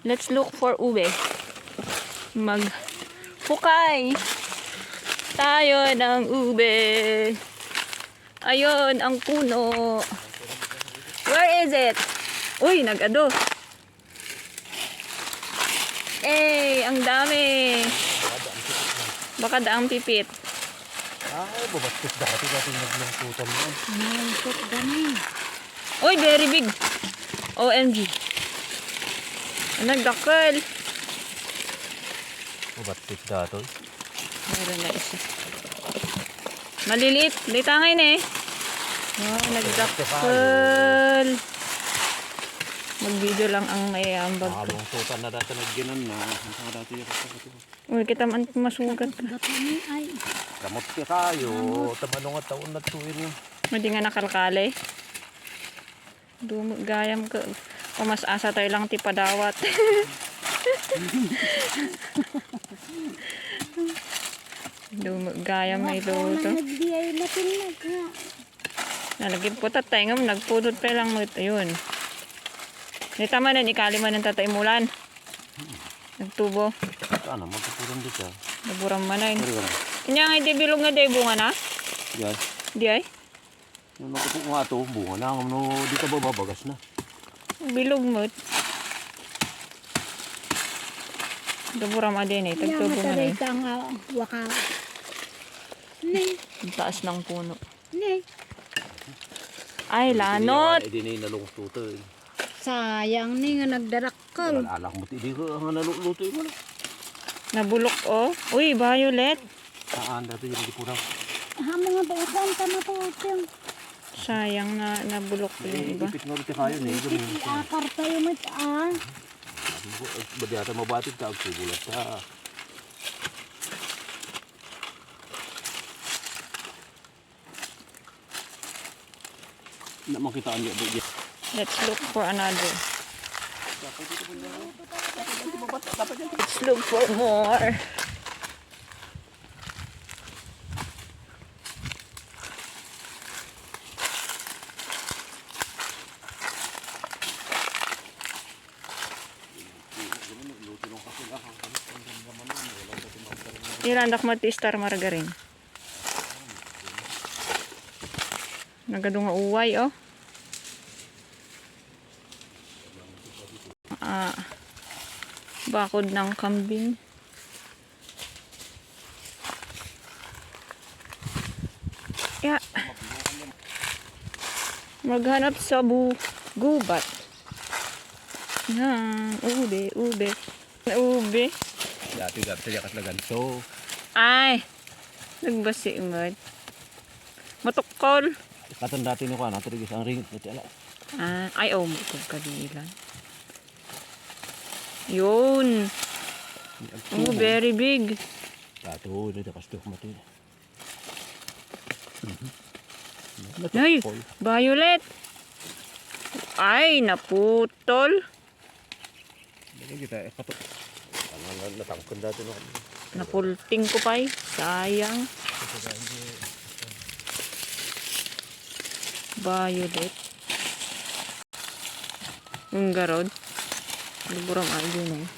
Let's look for ube. Maghukay tayo ng ube. Ayun ang puno. Where is it? Uy, nag-ado. Eh, ang dami. Baka daang pipit. Ay, babatis dati naglangkutan mo. Nangkot gani. Uy, very big. OMG. Nagdakal. Babatis dati. Meron na isa. Maliliit. Litangay na eh. Oh, nagdakal. Mag-video lang ang may ambag ko. Nakalungkutan na dati nagginan na. Ang dati yung kapatid. Uy, kita man masugat ka. Gatuni ay. Kamot ka kayo. Tamanong at taon na tuwin yun. Hindi nga nakalkali. Gayam ka. O mas asa tayo lang tipadawat. Gayam may luto. Nagbiyay natin nagha. Nalagyan po tatay nga nagpudot pa lang mo. Ayun. Hindi tama na, ikali man ng tatay mulan. Nagtubo. Ano, magpupulan din siya. Naburam man na yun. Sorry ka na. Kanya nga di bilog nga day bunga na? Yan. Di ay? Yung nakupo nga ito, bunga na. No, di ka ba babagas na? Bilog mo. Naburam nga din eh. Tagtubo nga na yun. Ka nga waka. Nay. Ang taas ng puno. Nay. Ay, lanot. Ay, di na nalungkutan. Sayang ni nga nagdarakal. Alak mo, di ka nga naluluto mo na. Nabulok oh. Uy, violet. Saan dati yung di kurang. Mga bautan ka na po ito. Sayang na nabulok yung iba. Ipit nga rin kayo na. Akar tayo mo ah. Ba't yata mabatid ka? Sugulat ka. Na makitaan niya. Let's look for another. Let's look for more. Irandak mati star margarin. Nagadong nga uway oh. Bakod ng kambing. Yeah. Maghanap sa gubat. Yan. Ube. Ube. Dati siya katlagan. So, Ay. Nagbasi umad. Matukol. katan dati nyo ka na. Ito ang ring. Ay, oh. Bukod kadilan. Yun. Oh, very big. Dato, hindi ka stok mati. Ay, violet. Ay, naputol. Hindi kita, kato. Natangkon dati no. Napulting ko pa eh. Sayang. Violet. Yung garod. Liburam ayo na eh.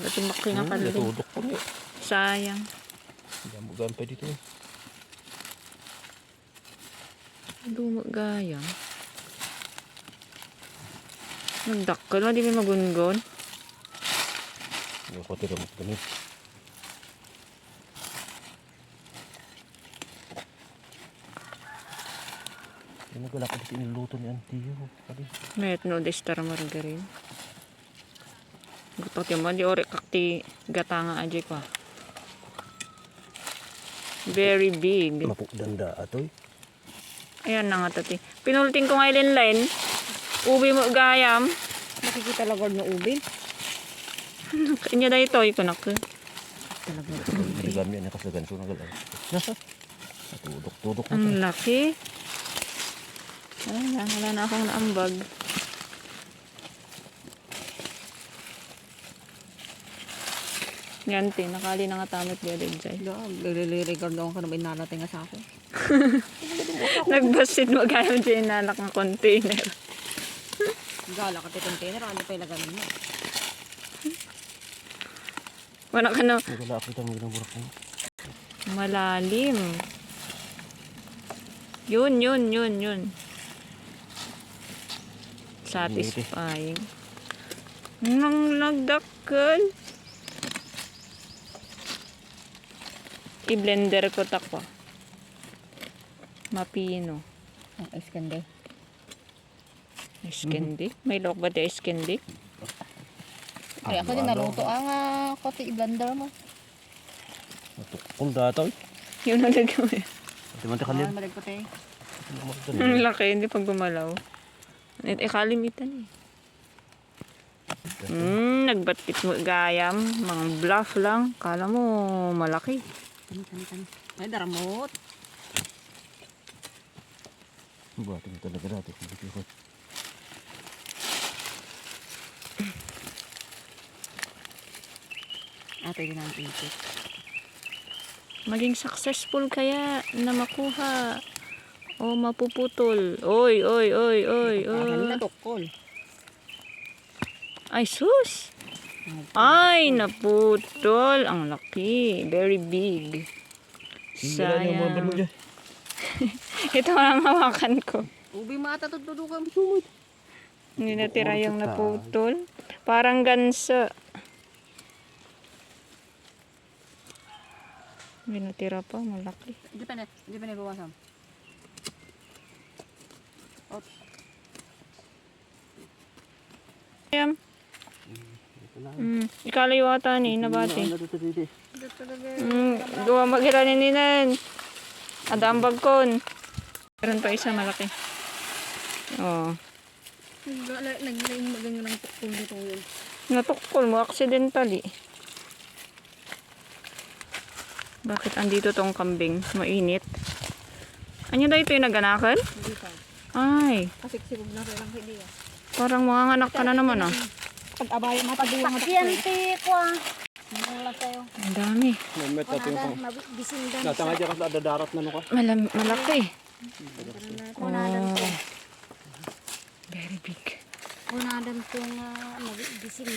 Ito makli nga pala. Natudok po. Sayang. Hindi mo gampay dito eh. Dumagayang. Nagdakkel na di may magungon. Yung kote ramot kami. Yung nagwala ka dito inuluto ni Antiyo. Mayat no de star margarin. Gutok yung di ori kakti gatanga aja pa. Very big. Mapukdanda atoy. Ayan na nga tati. Pinulting ko nga line. Ubi mo gayam. Nakikita lagod na ubi. Kanya da ito. Iko na ko. Talaga. Hindi kami yan nakasagan. So nagalaw. Tudok na. Ang laki. Ay, wala na akong naambag. Yan, nakali na nga tamit dia din dyan. Lilirigar daw ka na may narating nga sa ako. Nagbasid mo gaya mo dyan nanak ng container. Gala ka tayo container. Ano pa ilagay mo? Wala ka na. Wala ako itang ginabura ko. Malalim. Yun. Satisfying. Nang nagdakkel. I-blender ko takwa. Mapino. Iskande. Iskindi? May lock ba tayo iskindi? Ay, ako din naluto ang kote i-blender mo. Kung dataw. Yun ang nagawin. Di man takalin. Malag ko tayo. Ang laki, hindi pag gumalaw. Kalimitan eh. Nagbatit mo gayam. Mga bluff lang. Kala mo malaki. Tani. Ay, daramot. Buhat ito talaga natin. Pwede na ang pinipit. Maging successful kaya na makuha. O mapuputol. Oy. Parang natukol. Ay, sus! Ay, naputol. Ang laki. Very big. Sayang. Ito ang hawakan ko. Ubi mata tutudo ka sumot. Hindi natira yung naputol. Parang gansa. Hindi natira pa. Malaki. Hindi pa na bawasan. Ayan. Ikalayawata ni nabati. Gawa magiranin ninan. Ada ang bagkon. Meron pa isa malaki. Oh. Naglaing maganda ng tukol dito yun. Natukol mo accidentally. Bakit andito tong kambing? Mainit. Ano daw ito yung naganakan? Hindi pa. Ay, Kasi sibog na rin ang hindi. parang manganganak ka na naman ah. Pag-abaya mataduwang ito. Pasyente ko ah. Nangulat tayo. Ang dami. May tating pang. Mabisindan. Natanga dyan ka dadarat na no ka. Malaki. Kunadan to. Very big. Kunadan to nga mabisindan.